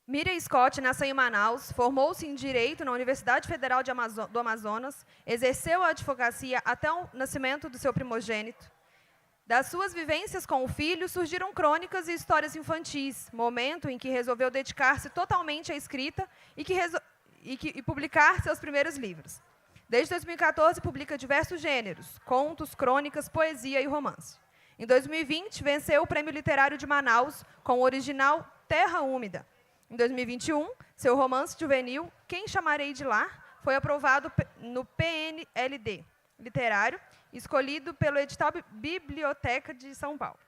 Miriam Scott nasceu em Manaus, formou-se em Direito na Universidade Federal do Amazonas, exerceu a advocacia até o nascimento do seu primogênito. Das suas vivências com o filho surgiram crônicas e histórias infantis, momento em que resolveu dedicar-se totalmente à escrita e publicar seus primeiros livros. Desde 2014, publica diversos gêneros, contos, crônicas, poesia e romance. Em 2020, venceu o Prêmio Literário de Manaus com o original Terra Úmida. Em 2021, seu romance juvenil, Quem Chamarei de Lar, foi aprovado no PNLD Literário, escolhido pelo edital Biblioteca de São Paulo.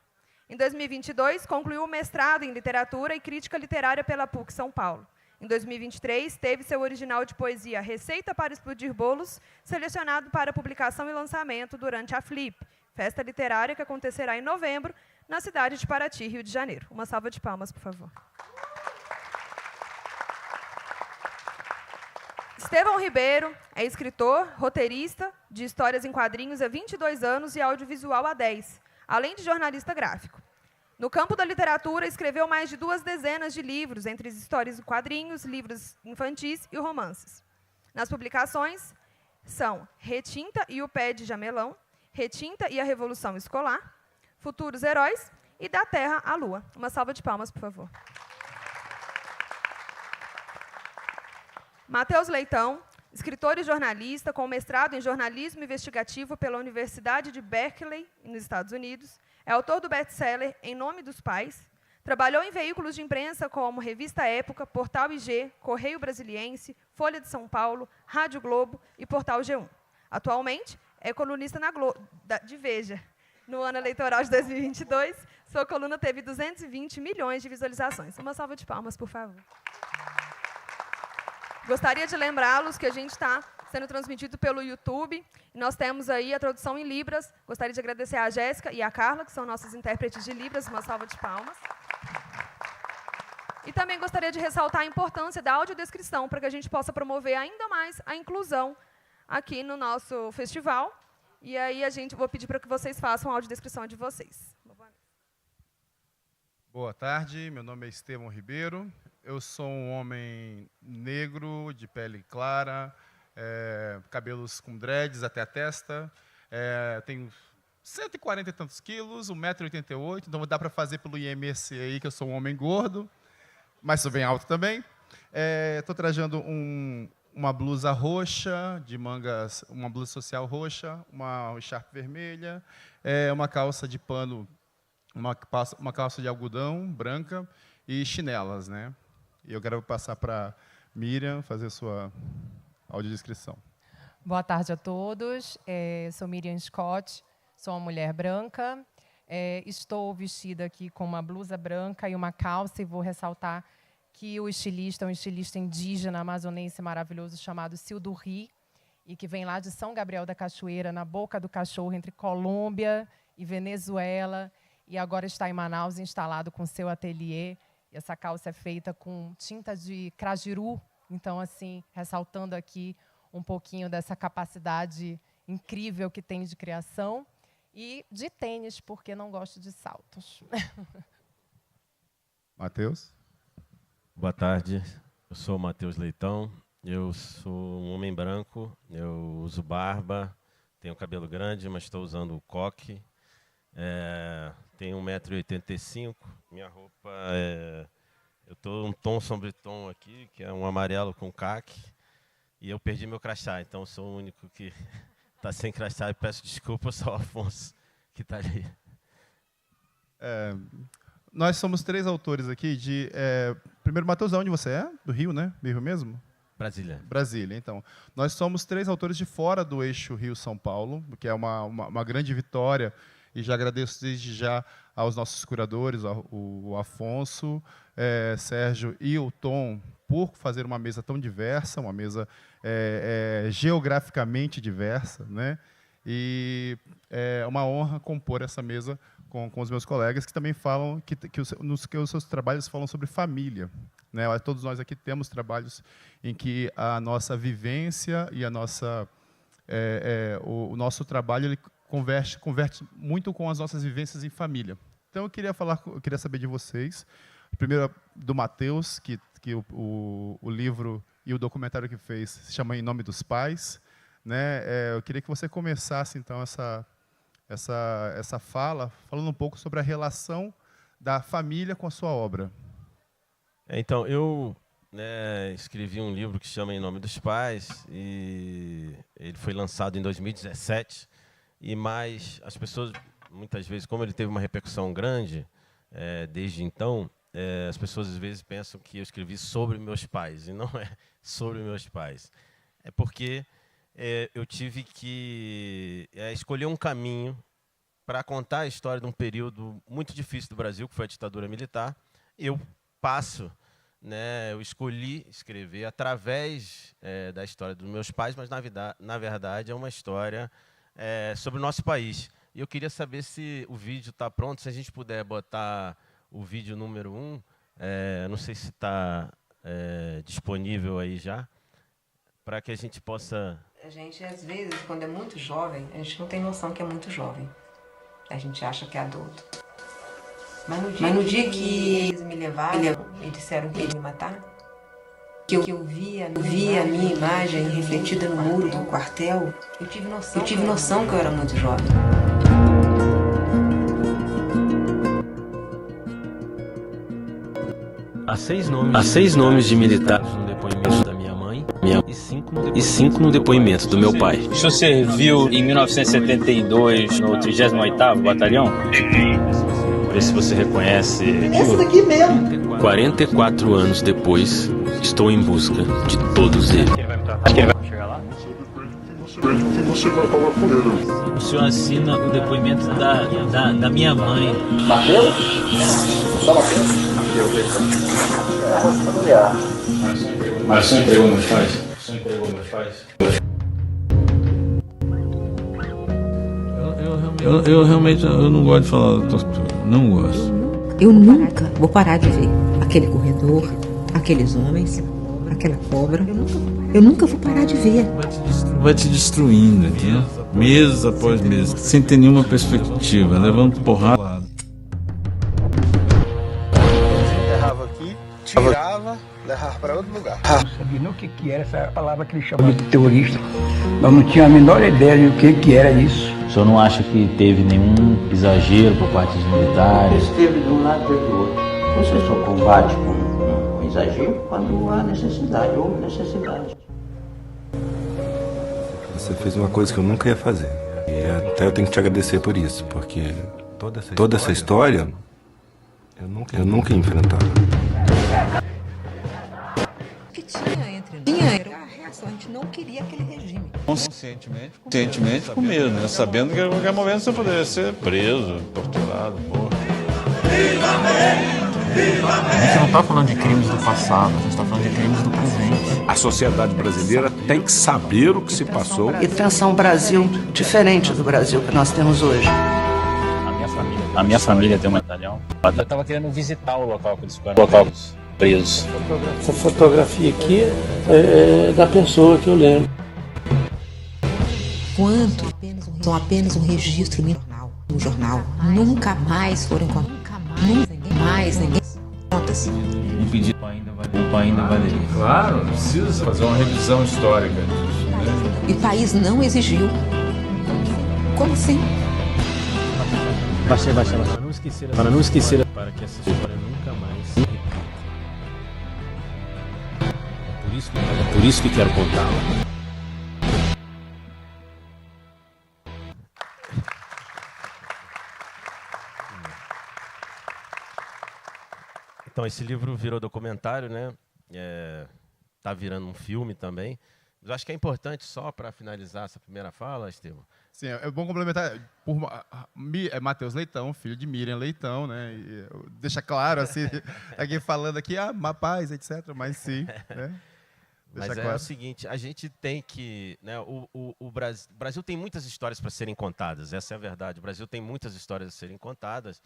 Em 2022, concluiu o mestrado em Literatura e Crítica Literária pela PUC São Paulo. Em 2023, teve seu original de poesia Receita para Explodir Bolos, selecionado para publicação e lançamento durante a Flip, festa literária que acontecerá em novembro, na cidade de Paraty, Rio de Janeiro. Uma salva de palmas, por favor. Estevão Ribeiro é escritor, roteirista de histórias em quadrinhos há 22 anos e audiovisual há 10, além de jornalista gráfico. No campo da literatura, escreveu mais de 2 dezenas de livros, entre histórias em quadrinhos, livros infantis e romances. Nas publicações são Retinta e o Pé de Jamelão, Retinta e a Revolução Escolar, Futuros Heróis e Da Terra à Lua. Uma salva de palmas, por favor. Matheus Leitão, escritor e jornalista com mestrado em jornalismo investigativo pela Universidade de Berkeley, nos Estados Unidos, é autor do best-seller Em Nome dos Pais, trabalhou em veículos de imprensa como Revista Época, Portal IG, Correio Brasiliense, Folha de São Paulo, Rádio Globo e Portal G1. Atualmente, é colunista de Veja. No ano eleitoral de 2022, sua coluna teve 220 milhões de visualizações. Uma salva de palmas, por favor. Gostaria de lembrá-los que a gente está sendo transmitido pelo YouTube. E nós temos aí a tradução em Libras. Gostaria de agradecer a Jéssica e a Carla, que são nossos intérpretes de Libras. Uma salva de palmas. E também gostaria de ressaltar a importância da audiodescrição para que a gente possa promover ainda mais a inclusão aqui no nosso festival. E aí vou pedir para que vocês façam a audiodescrição de vocês. Boa tarde, meu nome é Estevão Ribeiro. Eu sou um homem negro, de pele clara, cabelos com dreads até a testa, tenho 140 e tantos quilos, 1,88 m, então dá para fazer pelo IMC aí que eu sou um homem gordo, mas sou bem alto também. Estou trajando uma blusa roxa, de mangas, uma blusa social roxa, uma echarpe vermelha, uma calça de pano, uma calça de algodão branca e chinelas, né? E eu quero passar para Miriam fazer sua audiodescrição. Boa tarde a todos. Sou Miriam Scott, sou uma mulher branca. Estou vestida aqui com uma blusa branca e uma calça, e vou ressaltar que o estilista é um estilista indígena amazonense maravilhoso chamado Cildo Ri, e que vem lá de São Gabriel da Cachoeira, na Boca do Cachorro, entre Colômbia e Venezuela, e agora está em Manaus, instalado com seu ateliê. Essa calça é feita com tinta de crajiru, então, assim, ressaltando aqui um pouquinho dessa capacidade incrível que tem de criação. E de tênis, porque não gosto de saltos. Matheus? Boa tarde, eu sou o Matheus Leitão, eu sou um homem branco, eu uso barba, tenho cabelo grande, mas estou usando coque. Tenho 1,85 m, minha roupa eu estou um tom sobre tom aqui, que é um amarelo com caque, e eu perdi meu crachá, então sou o único que está sem crachá e peço desculpa, sou o Afonso, que está ali. Nós somos 3 autores aqui de... primeiro, Matheus, de onde você é? Do Rio, né? Do Rio mesmo? Brasília. Brasília, então. Nós somos 3 autores de fora do eixo Rio-São Paulo, que é uma grande vitória. E já agradeço desde já aos nossos curadores, o Afonso, Sérgio e o Tom, por fazer uma mesa tão diversa, uma mesa geograficamente diversa, né? E é uma honra compor essa mesa com os meus colegas, que também falam que os seus trabalhos falam sobre família, né? Todos nós aqui temos trabalhos em que a nossa vivência e o nosso trabalho ele converte muito com as nossas vivências em família. Então, eu queria saber de vocês, primeiro do Matheus, que o livro e o documentário que fez se chama Em Nome dos Pais, né? Eu queria que você começasse, então, essa fala, falando um pouco sobre a relação da família com a sua obra. Então, eu escrevi um livro que se chama Em Nome dos Pais, e ele foi lançado em 2017, mas as pessoas, muitas vezes, como ele teve uma repercussão grande desde então, as pessoas às vezes pensam que eu escrevi sobre meus pais, e não é sobre meus pais. É porque eu tive que escolher um caminho para contar a história de um período muito difícil do Brasil, que foi a ditadura militar. Eu eu escolhi escrever através da história dos meus pais, mas, na verdade, é uma história sobre o nosso país. E eu queria saber se o vídeo está pronto, se a gente puder botar o vídeo número 1, não sei se está disponível aí já, para que a gente possa... A gente, às vezes, quando é muito jovem, a gente não tem noção que é muito jovem. A gente acha que é adulto. Mas no dia que eles me levaram e disseram que iam me matar, que eu via a minha imagem refletida no muro do quartel, eu tive noção que eu era muito jovem. Há seis nomes de militares no depoimento da minha mãe e 5 no depoimento do meu pai. O senhor serviu em 1972 no 38º Batalhão? Por isso você reconhece... Essa daqui mesmo. 44 anos depois, estou em busca de todos eles. Acho que ele vai chegar lá. Você vai falar com ele. O senhor assina o depoimento da minha mãe. Mateus? Tá Mateus? Mas o senhor entregou meus pais? Eu realmente não gosto de falar da tortura. Não gosto. Eu nunca vou parar de ver aquele corredor, aqueles homens, aquela cobra. Eu nunca vou parar de ver. Vai te destruindo, entendeu? Mês após mês, sem ter nenhuma perspectiva, levando porrada. Errava aqui, tirava, levava para outro lugar. Não sabia nem o que era essa palavra que ele chamava de terrorista. Nós não tínhamos a menor ideia do que era isso. O senhor não acha que teve nenhum exagero por parte dos militares? Esteve de um lado e do outro. Você só combate com exagero quando há necessidade, houve necessidade. Você fez uma coisa que eu nunca ia fazer. E até eu tenho que te agradecer por isso, porque toda essa história eu nunca ia enfrentar. O que tinha entre nós? A reação, a gente não queria aquele regime. Conscientemente com medo, né? Sabendo que a qualquer momento você poderia ser preso, torturado, morto. A gente não está falando de crimes do passado, a gente está falando de crimes do presente. A sociedade brasileira tem que saber o que se passou. E pensar um Brasil diferente do Brasil que nós temos hoje. A minha família tem um medalhão. Eu estava querendo visitar o local que eles ficaram presos. Essa fotografia aqui é da pessoa que eu lembro. Quanto são apenas um registro no jornal. Nunca mais foram encontrados. Nunca mais ninguém conta-se. Um pedido ainda valeria. Claro, precisa fazer uma revisão histórica disso, né? E o país não exigiu. Como assim? Baixei. Para não esquecer. Para que essa história nunca mais se repita. É por isso que quero contá-la. Então, esse livro virou documentário, né? Tá virando um filme também. Mas eu acho que é importante, só para finalizar essa primeira fala, Estevão. Sim, é bom complementar. É Matheus Leitão, filho de Miriam Leitão, né? E deixa claro, assim, aqui falando aqui, paz, etc. Mas sim, né? Mas claro. É o seguinte, a gente tem que... Né, o Brasil tem muitas histórias para serem contadas, essa é a verdade. O Brasil tem muitas histórias a serem contadas,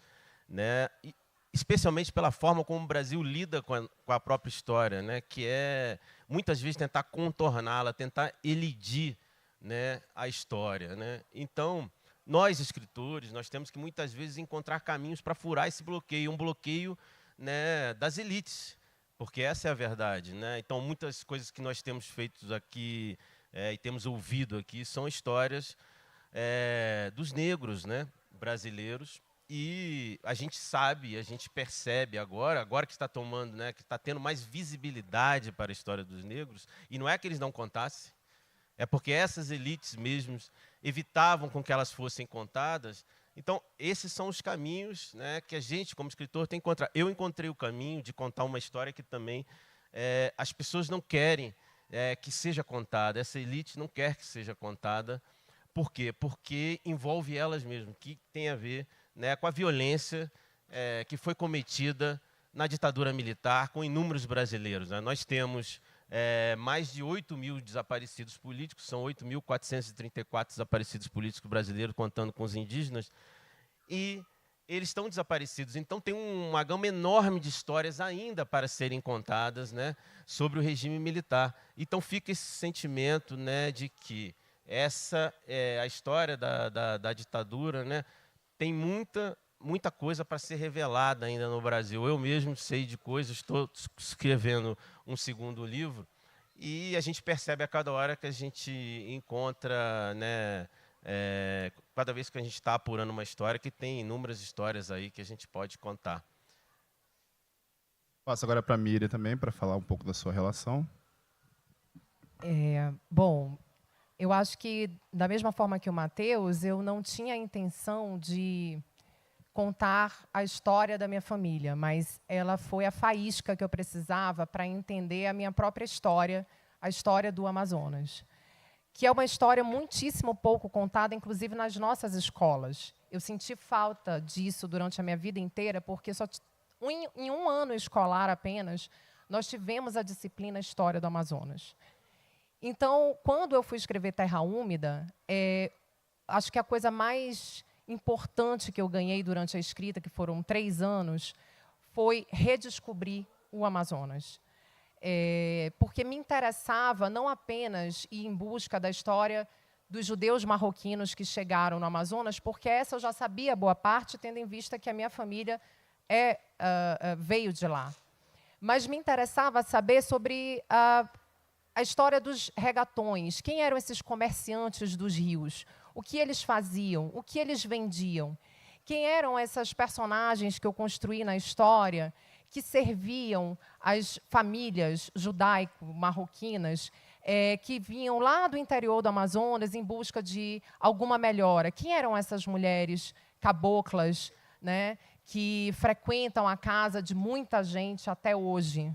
né? E, especialmente pela forma como o Brasil lida com a própria história, né? Que é, muitas vezes, tentar contorná-la, tentar elidir, né, a história, né? Então, nós, escritores, nós temos que, muitas vezes, encontrar caminhos para furar esse bloqueio, um bloqueio, né, das elites, porque essa é a verdade, né? Então, muitas coisas que nós temos feito aqui e temos ouvido aqui são histórias dos negros, né, brasileiros, e a gente sabe, a gente percebe agora que está tomando, né, que está tendo mais visibilidade para a história dos negros, e não é que eles não contassem, é porque essas elites mesmo evitavam com que elas fossem contadas. Então, esses são os caminhos, né, que a gente, como escritor, tem que encontrar. Eu encontrei o caminho de contar uma história que também as pessoas não querem que seja contada. Essa elite não quer que seja contada. Por quê? Porque envolve elas mesmas, que tem a ver, né, com a violência que foi cometida na ditadura militar com inúmeros brasileiros, né? Nós temos mais de 8.000 desaparecidos políticos, são 8.434 desaparecidos políticos brasileiros, contando com os indígenas, e eles estão desaparecidos. Então, tem uma gama enorme de histórias ainda para serem contadas, né, sobre o regime militar. Então, fica esse sentimento, né, de que a história da ditadura, né, tem muita coisa para ser revelada ainda no Brasil. Eu mesmo sei de coisas, estou escrevendo um segundo livro, e a gente percebe a cada hora que a gente encontra, né, cada vez que a gente está apurando uma história, que tem inúmeras histórias aí que a gente pode contar. Passo agora para a Miriam também, para falar um pouco da sua relação. Bom, eu acho que, da mesma forma que o Matheus, eu não tinha a intenção de contar a história da minha família, mas ela foi a faísca que eu precisava para entender a minha própria história, a história do Amazonas, que é uma história muitíssimo pouco contada, inclusive nas nossas escolas. Eu senti falta disso durante a minha vida inteira, porque em um ano escolar apenas, nós tivemos a disciplina História do Amazonas. Então, quando eu fui escrever Terra Úmida, acho que a coisa mais importante que eu ganhei durante a escrita, que foram 3 anos, foi redescobrir o Amazonas. Porque me interessava não apenas ir em busca da história dos judeus marroquinos que chegaram no Amazonas, porque essa eu já sabia boa parte, tendo em vista que a minha família veio de lá. Mas me interessava saber sobre a história dos regatões. Quem eram esses comerciantes dos rios? O que eles faziam? O que eles vendiam? Quem eram essas personagens que eu construí na história que serviam as famílias judaico-marroquinas que vinham lá do interior do Amazonas em busca de alguma melhora? Quem eram essas mulheres caboclas, né, que frequentam a casa de muita gente até hoje?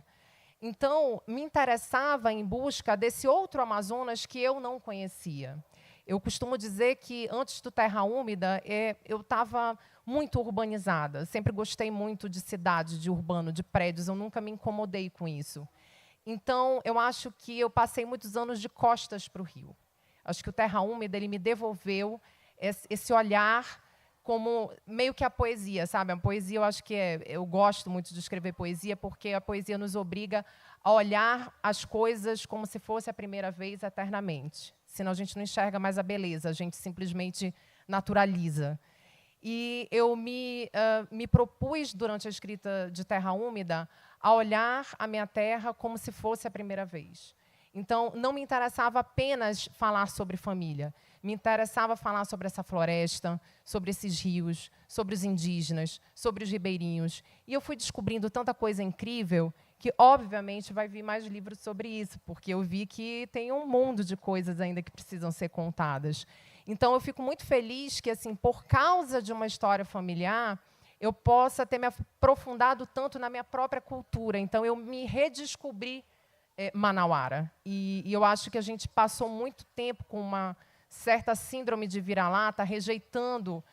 Então, me interessava em busca desse outro Amazonas que eu não conhecia. Eu costumo dizer que, antes do Terra Úmida, eu estava muito urbanizada. Sempre gostei muito de cidade, de urbano, de prédios. Eu nunca me incomodei com isso. Então, eu acho que eu passei muitos anos de costas para o rio. Acho que o Terra Úmida ele me devolveu esse olhar como meio que a poesia, sabe? A poesia, eu acho que eu gosto muito de escrever poesia, porque a poesia nos obriga a olhar as coisas como se fosse a primeira vez eternamente. Senão a gente não enxerga mais a beleza, a gente simplesmente naturaliza. E eu me propus, durante a escrita de Terra Úmida, a olhar a minha terra como se fosse a primeira vez. Então, não me interessava apenas falar sobre família. Me interessava falar sobre essa floresta, sobre esses rios, sobre os indígenas, sobre os ribeirinhos. E eu fui descobrindo tanta coisa incrível que, obviamente, vai vir mais livros sobre isso, porque eu vi que tem um mundo de coisas ainda que precisam ser contadas. Então, eu fico muito feliz que, assim, por causa de uma história familiar, eu possa ter me aprofundado tanto na minha própria cultura. Então, eu me redescobri manauara. E eu acho que a gente passou muito tempo com uma certa síndrome de vira-lata, rejeitando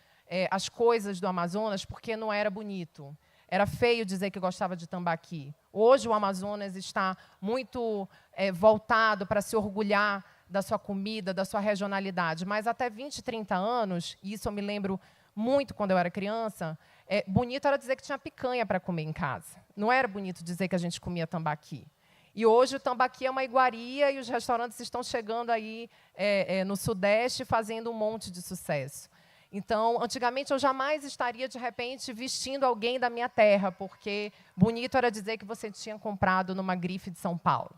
as coisas do Amazonas porque não era bonito. Era feio dizer que gostava de tambaqui. Hoje o Amazonas está muito voltado para se orgulhar da sua comida, da sua regionalidade. Mas até 20, 30 anos, e isso eu me lembro muito quando eu era criança, bonito era dizer que tinha picanha para comer em casa. Não era bonito dizer que a gente comia tambaqui. E hoje o tambaqui é uma iguaria e os restaurantes estão chegando aí no Sudeste fazendo um monte de sucesso. Então, antigamente, eu jamais estaria, de repente, vestindo alguém da minha terra, porque bonito era dizer que você tinha comprado numa grife de São Paulo.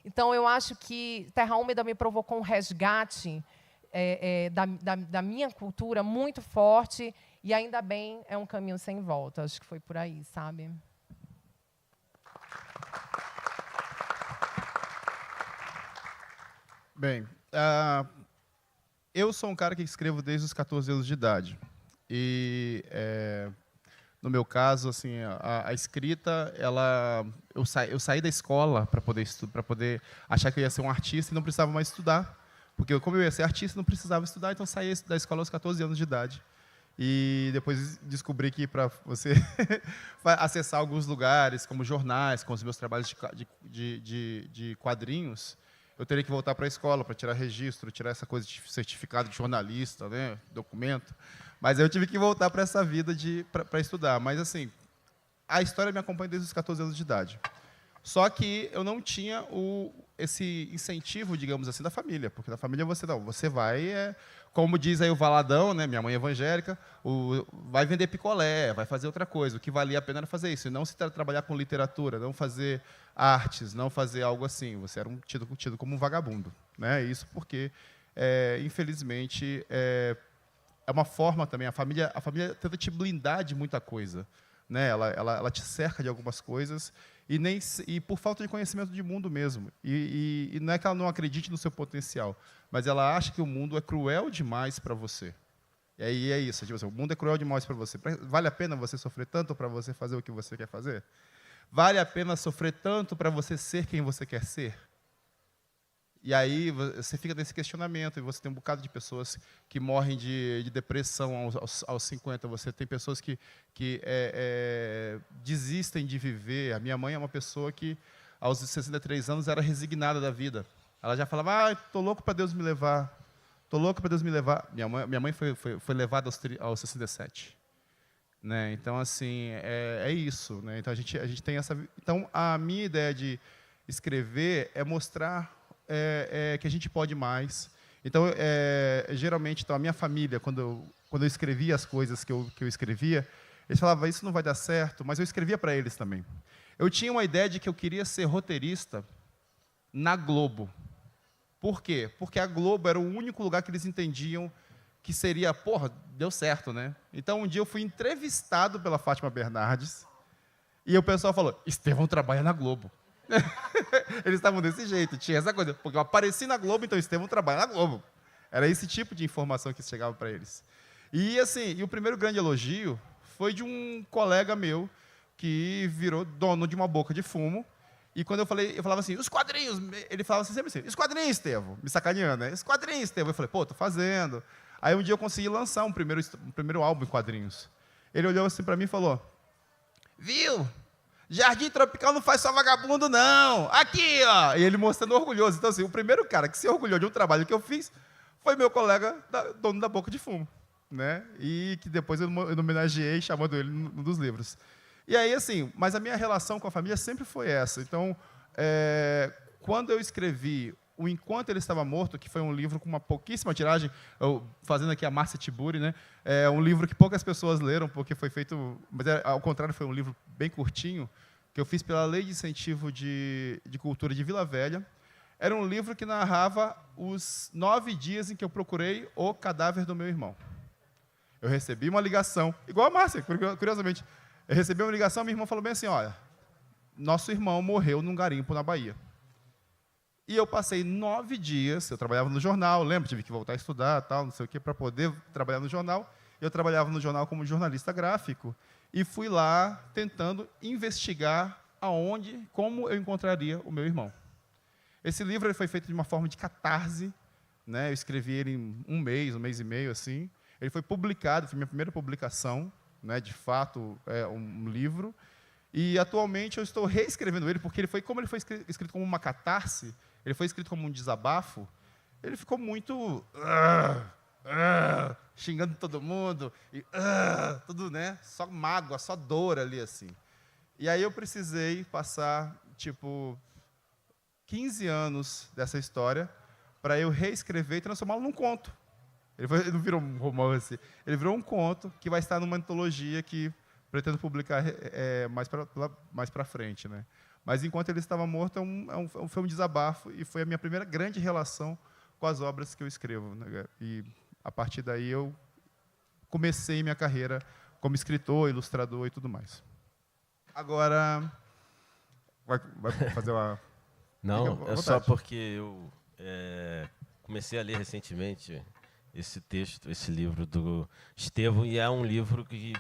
Então, eu acho que Terra Úmida me provocou um resgate da minha cultura muito forte, e ainda bem, é um caminho sem volta. Acho que foi por aí, sabe? Bem, eu sou um cara que escrevo desde os 14 anos de idade. E, no meu caso, assim, a escrita, eu saí da escola para poder achar que eu ia ser um artista e não precisava mais estudar. Porque, como eu ia ser artista, não precisava estudar, então saí da escola aos 14 anos de idade. E depois descobri que para você acessar alguns lugares, como jornais, com os meus trabalhos de quadrinhos, eu teria que voltar para a escola para tirar registro, tirar essa coisa de certificado de jornalista, né, documento. Mas eu tive que voltar para essa vida para estudar. Mas, assim, a história me acompanha desde os 14 anos de idade. Só que eu não tinha esse incentivo, digamos assim, da família. Porque na família você vai, como diz aí o Valadão, né, minha mãe é evangélica, vai vender picolé, vai fazer outra coisa. O que valia a pena era fazer isso, e não se trabalhar com literatura, não fazer artes, não fazer algo assim. Você era tido como um vagabundo, né? Isso porque, infelizmente, é uma forma também. A família tenta te blindar de muita coisa, né? Ela te cerca de algumas coisas e por falta de conhecimento de mundo mesmo. E não é que ela não acredite no seu potencial, mas ela acha que o mundo é cruel demais para você. E aí é isso. Tipo assim, o mundo é cruel demais para você. Vale a pena você sofrer tanto para você fazer o que você quer fazer? Vale a pena sofrer tanto para você ser quem você quer ser? E aí você fica nesse questionamento, e você tem um bocado de pessoas que morrem de depressão aos 50, você tem pessoas que desistem de viver. A minha mãe é uma pessoa que, aos 63 anos, era resignada da vida. Ela já falava, estou louco para Deus me levar, estou louco para Deus me levar. Minha mãe foi levada aos 67. Né? Então, assim, é isso. Né? Então, a gente tem essa... Então, a minha ideia de escrever é mostrar que a gente pode mais. Então, geralmente, a minha família, quando eu escrevia as coisas que eu escrevia, eles falavam, isso não vai dar certo, mas eu escrevia para eles também. Eu tinha uma ideia de que eu queria ser roteirista na Globo. Por quê? Porque a Globo era o único lugar que eles entendiam que seria, deu certo, né? Então, um dia eu fui entrevistado pela Fátima Bernardes, e o pessoal falou, Estevão trabalha na Globo. Eles estavam desse jeito, tinha essa coisa, porque eu apareci na Globo, então Estevão trabalha na Globo. Era esse tipo de informação que chegava para eles. E, assim, o primeiro grande elogio foi de um colega meu que virou dono de uma boca de fumo. E quando eu falava assim, os quadrinhos, ele falava assim, sempre assim, os quadrinhos, Estevão, me sacaneando, né? Os quadrinhos, Estevão. Eu falei, tô fazendo. Aí um dia eu consegui lançar um primeiro álbum em quadrinhos. Ele olhou assim para mim e falou, viu? Jardim Tropical não faz só vagabundo, não. Aqui, ó. E ele mostrando orgulhoso. Então, assim, o primeiro cara que se orgulhou de um trabalho que eu fiz foi meu colega, dono da boca de fumo. Né? E que depois eu homenageei chamando ele num dos livros. E aí, assim, mas a minha relação com a família sempre foi essa. Então, quando eu escrevi O Enquanto Ele Estava Morto, que foi um livro com uma pouquíssima tiragem, fazendo aqui a Márcia Tiburi, né? É um livro que poucas pessoas leram, porque foi feito... Mas, ao contrário, foi um livro bem curtinho, que eu fiz pela Lei de Incentivo de Cultura de Vila Velha. Era um livro que narrava os 9 dias em que eu procurei o cadáver do meu irmão. Eu recebi uma ligação, igual a Márcia, curiosamente. Eu recebi uma ligação, minha irmã falou bem assim, olha, nosso irmão morreu num garimpo na Bahia. E eu passei 9 dias, eu trabalhava no jornal, lembra? Tive que voltar a estudar, tal, não sei o quê, para poder trabalhar no jornal. Eu trabalhava no jornal como jornalista gráfico e fui lá tentando investigar como eu encontraria o meu irmão. Esse livro ele foi feito de uma forma de catarse, né? Eu escrevi ele em um mês e meio, assim. Ele foi publicado, foi minha primeira publicação, né? De fato, um livro. E, atualmente, eu estou reescrevendo ele, porque como ele foi escrito como uma catarse, ele foi escrito como um desabafo, ele ficou muito... xingando todo mundo, e tudo, né? Só mágoa, só dor ali, assim. E aí eu precisei passar, 15 anos dessa história para eu reescrever e transformá-lo num conto. Ele não virou um romance, ele virou um conto que vai estar numa antologia que pretendo publicar mais para frente, né? Mas Enquanto Ele Estava Morto foi um desabafo e foi a minha primeira grande relação com as obras que eu escrevo, né? E a partir daí eu comecei minha carreira como escritor, ilustrador e tudo mais. Agora, vai fazer uma... Não, é só porque eu comecei a ler recentemente esse texto, esse livro do Estevão, e é um livro que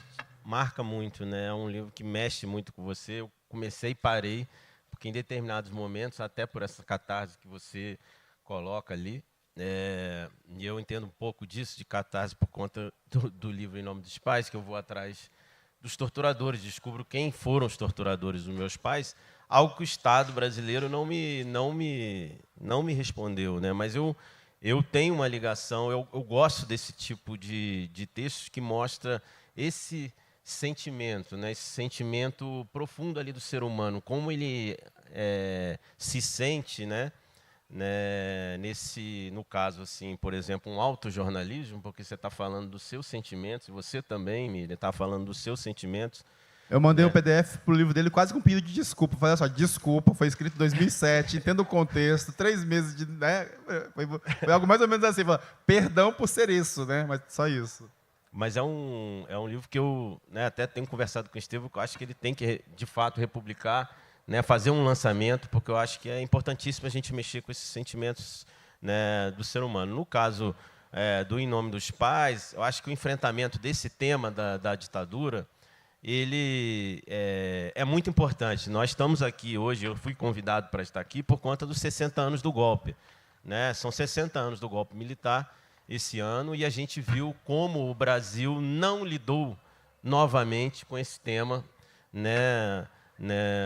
marca muito, né? É um livro que mexe muito com você. Eu comecei e parei, porque em determinados momentos, até por essa catarse que você coloca ali, e eu entendo um pouco disso, de catarse, por conta do livro Em Nome dos Pais, que eu vou atrás dos torturadores, descubro quem foram os torturadores dos meus pais, algo que o Estado brasileiro não me respondeu, né? Mas eu tenho uma ligação, eu gosto desse tipo de textos que mostra esse sentimento, né? Esse sentimento profundo ali do ser humano, como ele se sente, né? No caso, assim, por exemplo, um autojornalismo, porque você está falando dos seus sentimentos, e você também, Miriam, está falando dos seus sentimentos. Eu mandei um PDF pro livro dele quase com um pedido de desculpa. Falei só, desculpa, foi escrito em 2007, entendo o contexto, 3 meses de... Né? Foi algo mais ou menos assim, perdão por ser isso, né? Mas só isso. Mas é um livro que eu, né, até tenho conversado com o Estevão, que eu acho que ele tem que, de fato, republicar, né, fazer um lançamento, porque eu acho que é importantíssimo a gente mexer com esses sentimentos, né, do ser humano. No caso do Em Nome dos Pais, eu acho que o enfrentamento desse tema da ditadura, ele é muito importante. Nós estamos aqui hoje, eu fui convidado para estar aqui por conta dos 60 anos do golpe, né? São 60 anos do golpe militar esse ano, e a gente viu como o Brasil não lidou novamente com esse tema, né?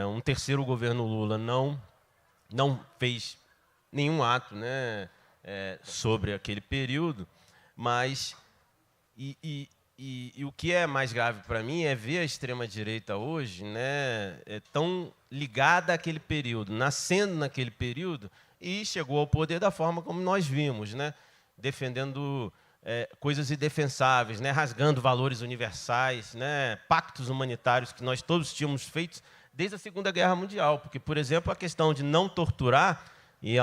Um terceiro governo Lula não fez nenhum ato, né, sobre aquele período, mas e o que é mais grave para mim é ver a extrema-direita hoje, né, tão ligada àquele período, nascendo naquele período, e chegou ao poder da forma como nós vimos, né, defendendo coisas indefensáveis, né, rasgando valores universais, né, pactos humanitários que nós todos tínhamos feito desde a Segunda Guerra Mundial. Porque, por exemplo, a questão de não torturar, e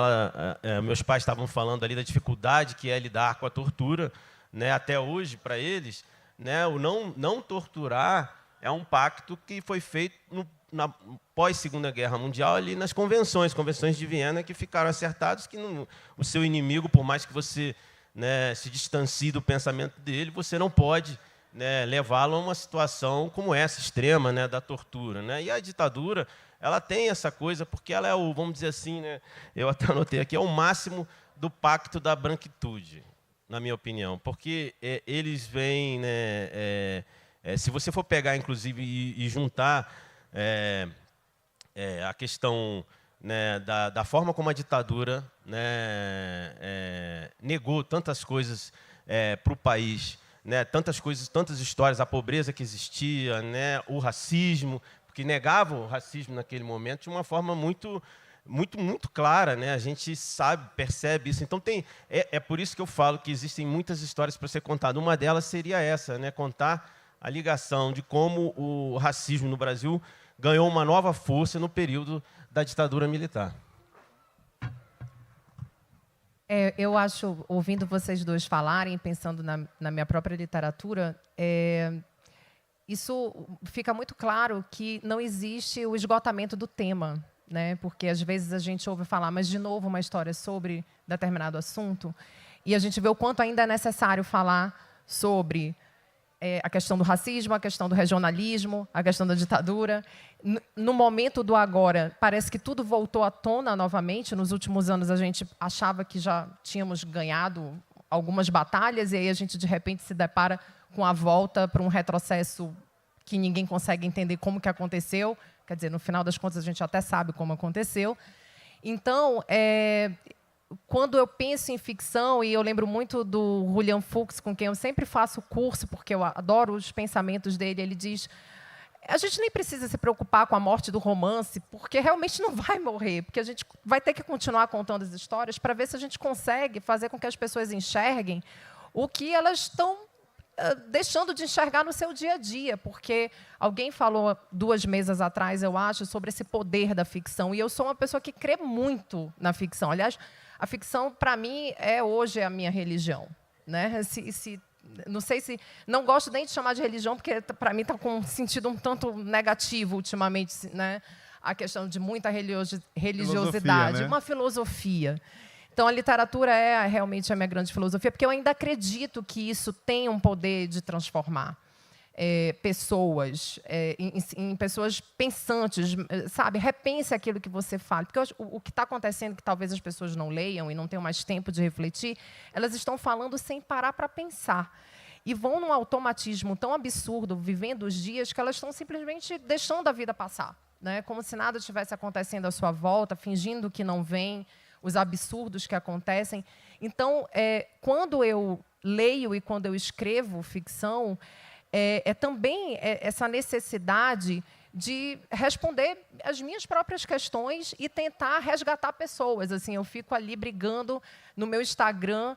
meus pais estavam falando ali da dificuldade que é lidar com a tortura, né, até hoje, para eles, né, o não torturar é um pacto que foi feito na pós-Segunda Guerra Mundial, ali nas convenções de Viena, que ficaram acertados que o seu inimigo, por mais que você, né, se distancie do pensamento dele, você não pode, né, levá-lo a uma situação como essa, extrema, né, da tortura, né? E a ditadura, ela tem essa coisa, porque ela é vamos dizer assim, né, eu até anotei aqui, é o máximo do pacto da branquitude, na minha opinião, porque eles vêm, né, se você for pegar, inclusive, e juntar a questão, né, da forma como a ditadura, né, negou tantas coisas para o país, né, tantas coisas, tantas histórias, a pobreza que existia, né, o racismo, porque negavam o racismo naquele momento de uma forma muito clara, né? A gente sabe, percebe isso. Então é por isso que eu falo que existem muitas histórias para ser contadas. Uma delas seria essa, né? Contar a ligação de como o racismo no Brasil ganhou uma nova força no período da ditadura militar. Eu acho, ouvindo vocês dois falarem, pensando na minha própria literatura, isso fica muito claro que não existe o esgotamento do tema, né? Porque às vezes a gente ouve falar, mas de novo uma história sobre determinado assunto, e a gente vê o quanto ainda é necessário falar sobre a questão do racismo, a questão do regionalismo, a questão da ditadura. No momento do agora, parece que tudo voltou à tona novamente. Nos últimos anos, a gente achava que já tínhamos ganhado algumas batalhas, e aí a gente, de repente, se depara com a volta para um retrocesso que ninguém consegue entender como que aconteceu. Quer dizer, no final das contas, a gente até sabe como aconteceu. Então, quando eu penso em ficção, e eu lembro muito do Julian Fuchs, com quem eu sempre faço curso, porque eu adoro os pensamentos dele, ele diz: a gente nem precisa se preocupar com a morte do romance, porque realmente não vai morrer, porque a gente vai ter que continuar contando as histórias para ver se a gente consegue fazer com que as pessoas enxerguem o que elas estão deixando de enxergar no seu dia a dia, porque alguém falou 2 mesas atrás, eu acho, sobre esse poder da ficção, e eu sou uma pessoa que crê muito na ficção. Aliás, a ficção, para mim, hoje é a minha religião, né? Não sei se... Não gosto nem de chamar de religião, porque, para mim, está com um sentido um tanto negativo ultimamente, né? A questão de muita religiosidade, uma filosofia. Então, a literatura é realmente a minha grande filosofia, porque eu ainda acredito que isso tem um poder de transformar pessoas, em pessoas pensantes, sabe? Repense aquilo que você fala. Porque o que está acontecendo, que talvez as pessoas não leiam e não tenham mais tempo de refletir, elas estão falando sem parar para pensar. E vão num automatismo tão absurdo, vivendo os dias, que elas estão simplesmente deixando a vida passar, né? Como se nada estivesse acontecendo à sua volta, fingindo que não vem, os absurdos que acontecem. Então, quando eu leio e quando eu escrevo ficção, também essa necessidade de responder as minhas próprias questões e tentar resgatar pessoas. Assim, eu fico ali brigando no meu Instagram,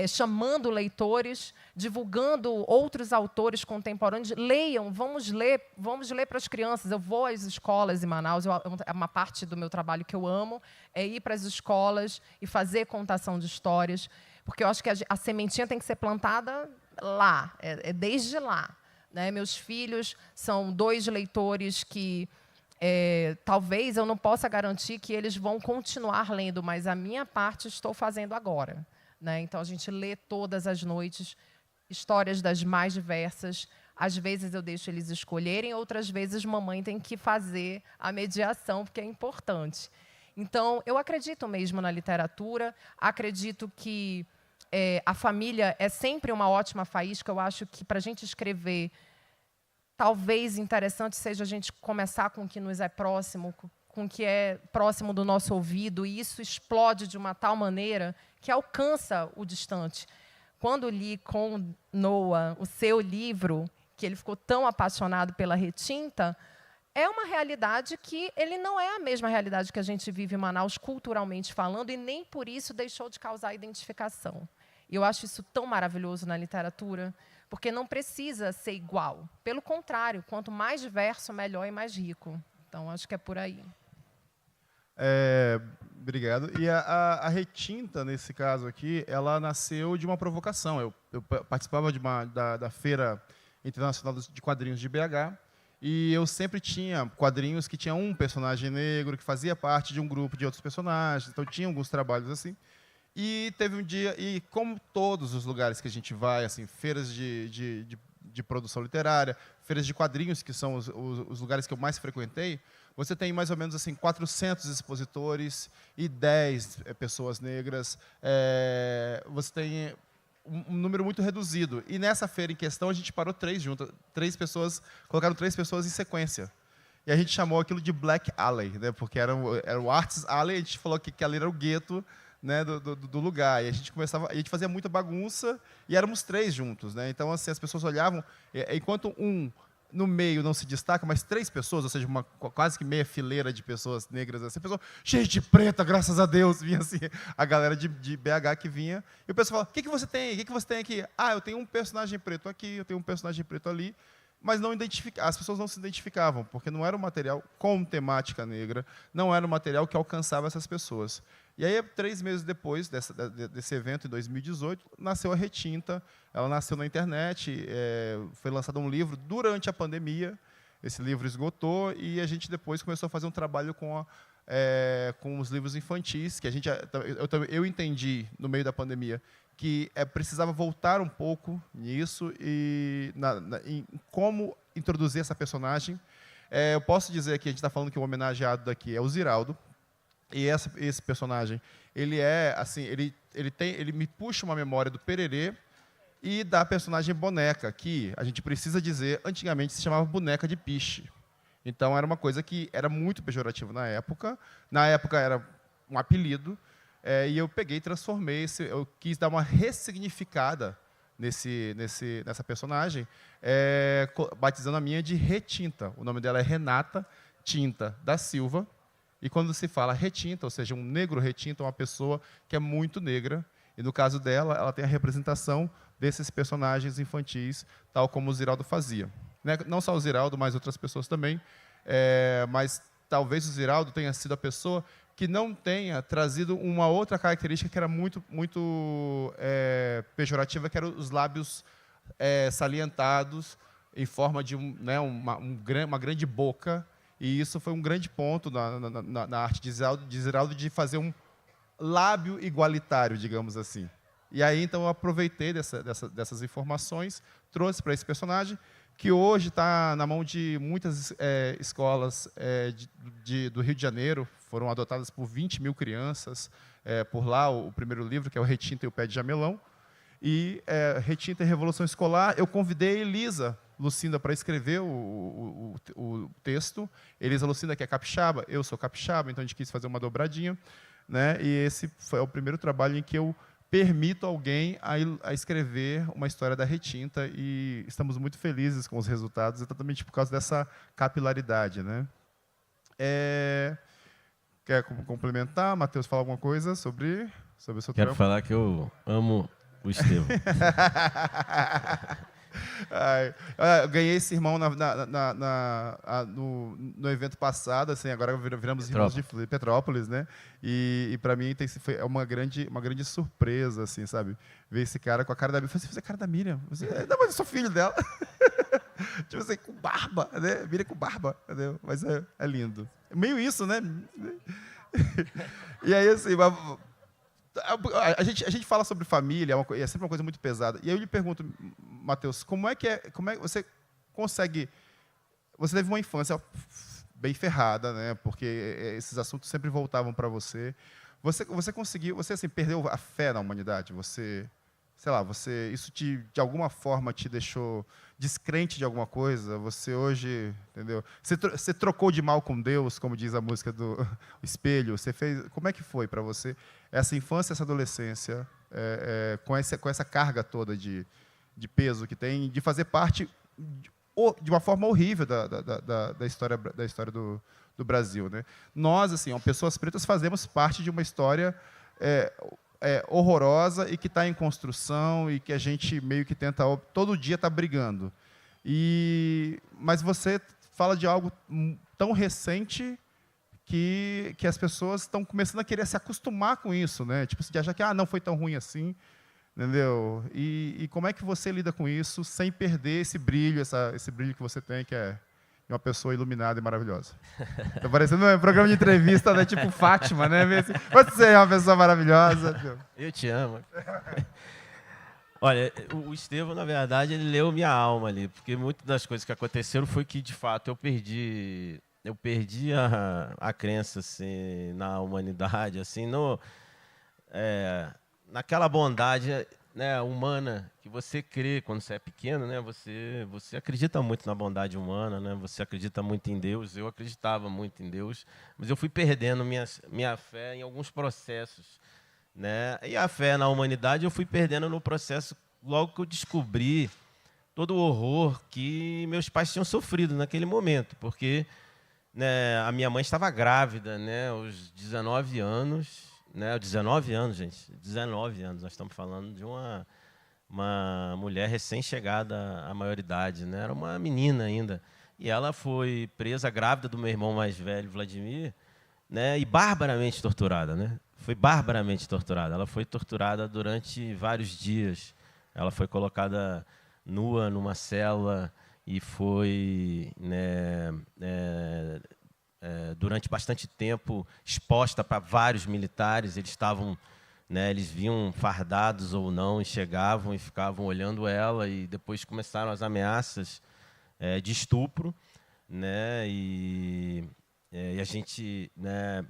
chamando leitores, divulgando outros autores contemporâneos. Leiam, vamos ler para as crianças. Eu vou às escolas em Manaus, é uma parte do meu trabalho que eu amo, é ir para as escolas e fazer contação de histórias, porque eu acho que a sementinha tem que ser plantada lá, desde lá. Né? Meus filhos são 2 leitores que talvez eu não possa garantir que eles vão continuar lendo, mas a minha parte estou fazendo agora. Né? Então, a gente lê todas as noites histórias das mais diversas. Às vezes eu deixo eles escolherem, outras vezes mamãe tem que fazer a mediação, porque é importante. Então, eu acredito mesmo na literatura, acredito que a família é sempre uma ótima faísca. Eu acho que, para a gente escrever, talvez interessante seja a gente começar com o que nos é próximo, com o que é próximo do nosso ouvido, e isso explode de uma tal maneira que alcança o distante. Quando li com Noah o seu livro, que ele ficou tão apaixonado pela retinta, é uma realidade que ele não é a mesma realidade que a gente vive em Manaus, culturalmente falando, e nem por isso deixou de causar identificação. E eu acho isso tão maravilhoso na literatura, porque não precisa ser igual. Pelo contrário, quanto mais diverso, melhor e mais rico. Então, acho que é por aí. Obrigado. E a retinta, nesse caso aqui, ela nasceu de uma provocação. Eu participava da Feira Internacional de Quadrinhos de BH, e eu sempre tinha quadrinhos que tinham um personagem negro, que fazia parte de um grupo de outros personagens, então tinha alguns trabalhos assim. E teve um dia, e como todos os lugares que a gente vai, assim, feiras de produção literária, feiras de quadrinhos, que são os lugares que eu mais frequentei, você tem mais ou menos assim 400 expositores e 10 pessoas negras. Você tem um número muito reduzido. E nessa feira em questão, a gente parou 3 juntas, 3 pessoas, colocaram 3 pessoas em sequência. E a gente chamou aquilo de Black Alley, né? Porque era o Arts Alley, a gente falou que ali era o gueto, né, do lugar. E a gente fazia muita bagunça e éramos 3 juntos, né? Então, assim, as pessoas olhavam, enquanto um no meio não se destaca, mas 3 pessoas, ou seja, quase que meia fileira de pessoas negras, assim, pessoa cheia de preta, graças a Deus, vinha assim, a galera de BH que vinha, e o pessoal falava: o que você tem? O que você tem aqui? Ah, eu tenho um personagem preto aqui, eu tenho um personagem preto ali. Mas as pessoas não se identificavam, porque não era um material com temática negra, não era um material que alcançava essas pessoas. E aí, 3 meses depois desse evento, em 2018, nasceu a Retinta. Ela nasceu na internet, foi lançado um livro durante a pandemia, esse livro esgotou, e a gente depois começou a fazer um trabalho com os livros infantis, que eu entendi, no meio da pandemia, que precisava voltar um pouco nisso e em como introduzir essa personagem. Eu posso dizer que a gente está falando que o homenageado daqui é o Ziraldo, e esse personagem, ele me puxa uma memória do Pererê e da personagem Boneca, que a gente precisa dizer, antigamente se chamava Boneca de Piche. Então era uma coisa que era muito pejorativa na época. Na época era um apelido. E eu peguei e transformei, eu quis dar uma ressignificada nessa personagem, batizando a minha de Retinta. O nome dela é Renata Tinta da Silva. E quando se fala retinta, ou seja, um negro retinta, é uma pessoa que é muito negra E, no caso dela, ela tem a representação desses personagens infantis, tal como o Ziraldo fazia. Né? Não só o Ziraldo, mas outras pessoas também. Mas talvez o Ziraldo tenha sido a pessoa que não tenha trazido uma outra característica que era muito pejorativa, que eram os lábios salientados em forma de uma grande boca. E isso foi um grande ponto na arte de Ziraldo, de fazer um lábio igualitário, digamos assim. E aí, então, eu aproveitei dessas informações, trouxe para esse personagem, que hoje está na mão de muitas escolas do Rio de Janeiro. Foram adotadas por 20 mil crianças. Por lá, o primeiro livro, que é o Retinta e o Pé de Jamelão. E Retinta e Revolução Escolar, eu convidei a Elisa Lucinda para escrever o texto. Elisa Lucinda, que é capixaba, eu sou capixaba, então a gente quis fazer uma dobradinha. Né? E esse foi o primeiro trabalho em que eu permito alguém a escrever uma história da Retinta, e estamos muito felizes com os resultados, exatamente por causa dessa capilaridade. Né? Quer complementar, Matheus, falar alguma coisa sobre o seu Quero trampo? falar que eu amo o Estevão. Eu ganhei esse irmão no evento passado, assim, agora viramos irmãos de Petrópolis, né? E para mim foi uma grande surpresa, assim, sabe? Ver esse cara com a cara da Miriam. Eu falei, você é a cara da Miriam? Não, mas eu sou filho dela. Tipo assim, com barba, né? Miriam com barba, entendeu? Mas é lindo. É meio isso, né? E aí, assim, a gente fala sobre família, é sempre uma coisa muito pesada. E aí eu lhe pergunto, Matheus, como é que você consegue... Você teve uma infância bem ferrada, né? Porque esses assuntos sempre voltavam para você. Você conseguiu... Você, assim, perdeu a fé na humanidade? Você... Sei lá, isso de alguma forma te deixou descrente de alguma coisa? Você hoje, entendeu? Você trocou de mal com Deus, como diz a música do Espelho? Você fez... Como é que foi para você essa infância, essa adolescência, com essa carga toda de peso que tem, de fazer parte de uma forma horrível da história do Brasil, né? Nós, assim, pessoas pretas, fazemos parte de uma história horrorosa e que está em construção e que a gente meio que tenta todo dia tá brigando. Mas você fala de algo tão recente que as pessoas estão começando a querer se acostumar com isso, né? Tipo, de achar que não foi tão ruim assim, entendeu? E como é que você lida com isso sem perder esse brilho, esse brilho que você tem, que é uma pessoa iluminada e maravilhosa? Está parecendo um programa de entrevista, né? Tipo Fátima, né? Assim, você é uma pessoa maravilhosa. Eu te amo. Olha, o Estevão, na verdade, ele leu minha alma ali, porque muitas das coisas que aconteceram foi que, de fato, eu perdi a crença, assim, na humanidade, assim, naquela bondade, né, humana que você crê quando você é pequeno, né? Você acredita muito na bondade humana, né? Você acredita muito em Deus. Eu acreditava muito em Deus, mas eu fui perdendo minha fé em alguns processos, né? E a fé na humanidade eu fui perdendo no processo logo que eu descobri todo o horror que meus pais tinham sofrido naquele momento, porque, né, a minha mãe estava grávida, né, aos 19 anos. Né, 19 anos, gente. 19 anos. Nós estamos falando de uma mulher recém-chegada à maioridade. Né? Era uma menina ainda. E ela foi presa, grávida do meu irmão mais velho, Vladimir, né, e barbaramente torturada. Né? Foi barbaramente torturada. Ela foi torturada durante vários dias. Ela foi colocada nua numa cela e foi... né, durante bastante tempo exposta para vários militares. Eles estavam, né, eles vinham fardados ou não e chegavam e ficavam olhando ela, e depois começaram as ameaças de estupro, né, e a gente, né,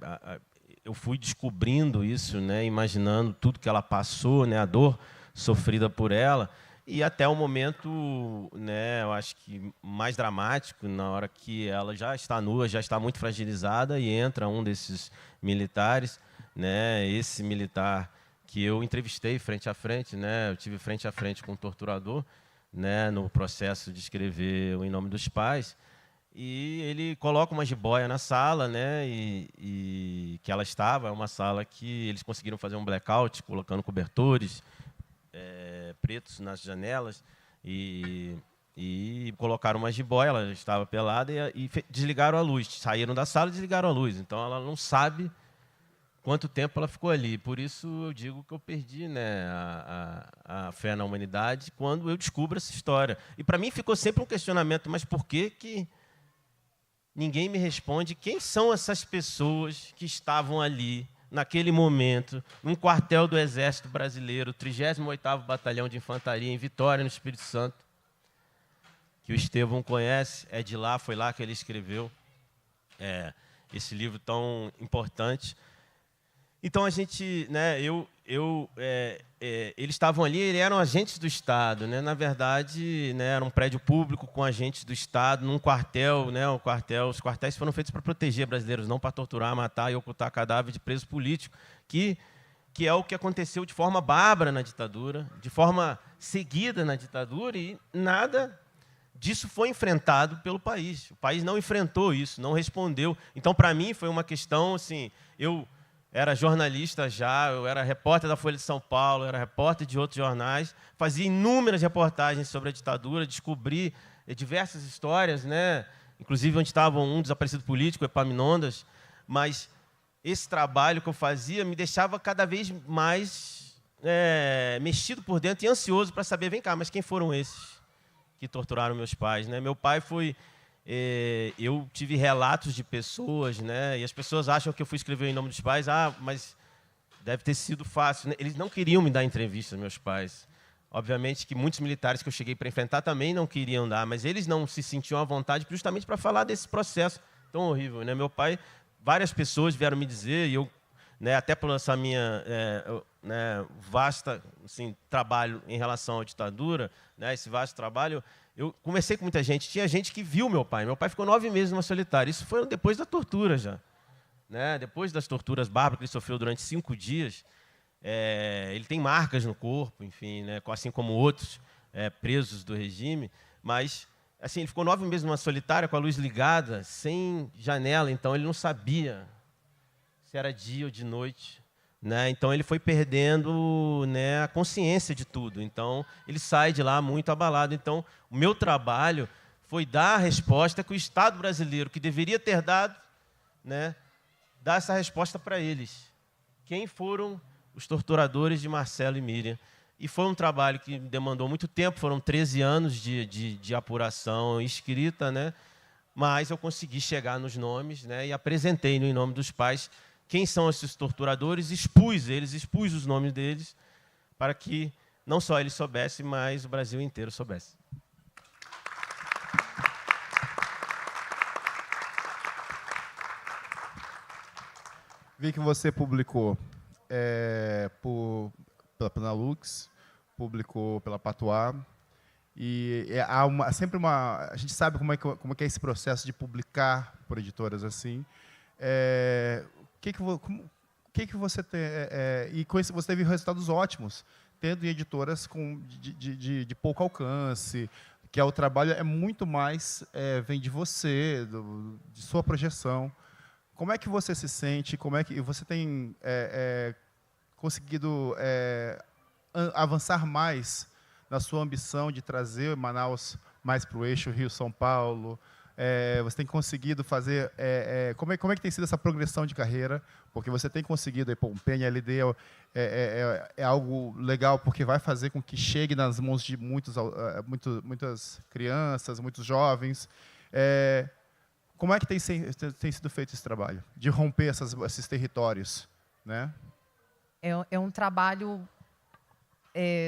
eu fui descobrindo isso, né, imaginando tudo que ela passou, né, a dor sofrida por ela. E até o momento, né, eu acho que mais dramático, na hora que ela já está nua, já está muito fragilizada, e entra um desses militares, né, esse militar que eu entrevistei frente a frente, né, eu tive frente a frente com o torturador, né, no processo de escrever o Em Nome dos Pais, e ele coloca uma jiboia na sala, né? E que ela estava, é uma sala que eles conseguiram fazer um blackout, colocando cobertores pretos nas janelas, e colocaram uma jiboia, ela estava pelada, e desligaram a luz. Saíram da sala e desligaram a luz. Então, ela não sabe quanto tempo ela ficou ali. Por isso, eu digo que eu perdi, né, a fé na humanidade quando eu descubro essa história. E, para mim, ficou sempre um questionamento, mas por que ninguém me responde quem são essas pessoas que estavam ali, naquele momento, num quartel do Exército Brasileiro, 38º Batalhão de Infantaria, em Vitória, no Espírito Santo, que o Estevão conhece, é de lá, foi lá que ele escreveu esse livro tão importante. Então, a gente, né, eles estavam ali, eles eram agentes do Estado, né? Na verdade, né, era um prédio público com agentes do Estado, num quartel, né? Os quartéis foram feitos para proteger brasileiros, não para torturar, matar e ocultar cadáver de preso político, que é o que aconteceu de forma bárbara na ditadura, de forma seguida na ditadura, e nada disso foi enfrentado pelo país. O país não enfrentou isso, não respondeu. Então, para mim, foi uma questão, assim, eu era jornalista já, eu era repórter da Folha de São Paulo, eu era repórter de outros jornais, fazia inúmeras reportagens sobre a ditadura, descobri diversas histórias, né? Inclusive onde estava um desaparecido político, Epaminondas, mas esse trabalho que eu fazia me deixava cada vez mais mexido por dentro e ansioso para saber, vem cá, mas quem foram esses que torturaram meus pais, né? Meu pai foi... eu tive relatos de pessoas, né? E as pessoas acham que eu fui escrever em nome dos pais. Mas deve ter sido fácil, né? Eles não queriam me dar entrevista, meus pais. Obviamente que muitos militares que eu cheguei para enfrentar também não queriam dar, mas eles não se sentiam à vontade justamente para falar desse processo tão horrível, né? Meu pai, várias pessoas vieram me dizer, e eu, né, até por essa minha vasta, assim, trabalho em relação à ditadura, né, esse vasto trabalho, eu conversei com muita gente. Tinha gente que viu meu pai. Meu pai ficou 9 meses numa solitária. Isso foi depois da tortura já, né? Depois das torturas bárbaras que ele sofreu durante 5 dias. Ele tem marcas no corpo, enfim, né, assim como outros presos do regime. Mas assim, ele ficou 9 meses numa solitária com a luz ligada, sem janela. Então ele não sabia se era dia ou de noite, né? Então ele foi perdendo, né, a consciência de tudo. Então ele sai de lá muito abalado. Então o meu trabalho foi dar a resposta que o Estado brasileiro, que deveria ter dado, né, dar essa resposta para eles. Quem foram os torturadores de Marcelo e Miriam? E foi um trabalho que demandou muito tempo, foram 13 anos de apuração escrita, né? Mas eu consegui chegar nos nomes, né, e apresentei em nome dos pais quem são esses torturadores, expus os nomes deles, para que não só eles soubessem, mas o Brasil inteiro soubesse. Vi que você publicou pela Penalux, publicou pela Patois, e há sempre uma... A gente sabe como é que é esse processo de publicar por editoras assim. O que você tem? E com isso você teve resultados ótimos, tendo editoras de pouco alcance, que o trabalho é muito mais vem de você, de sua projeção. Como é que você se sente? Como é que você tem conseguido avançar mais na sua ambição de trazer Manaus mais para o eixo Rio-São Paulo? Você tem conseguido fazer... como é que tem sido essa progressão de carreira? Porque você tem conseguido... o PNLD é algo legal, porque vai fazer com que chegue nas mãos de muitas crianças, muitos jovens. Como é que tem sido feito esse trabalho? De romper esses territórios, né? É um trabalho...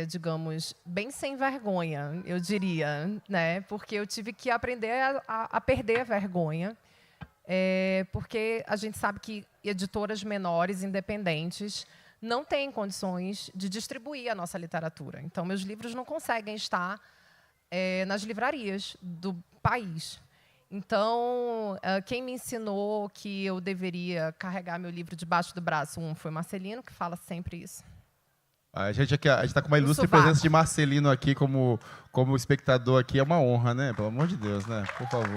digamos, bem sem vergonha, eu diria, né? Porque eu tive que aprender a perder a vergonha, porque a gente sabe que editoras menores, independentes, não têm condições de distribuir a nossa literatura. Então, meus livros não conseguem estar nas livrarias do país. Então, quem me ensinou que eu deveria carregar meu livro debaixo do braço, foi Marcelino, que fala sempre isso. A gente está com uma ilustre sovaco. presença de Marcelino aqui como espectador aqui. É uma honra, né? Pelo amor de Deus, né? Por favor.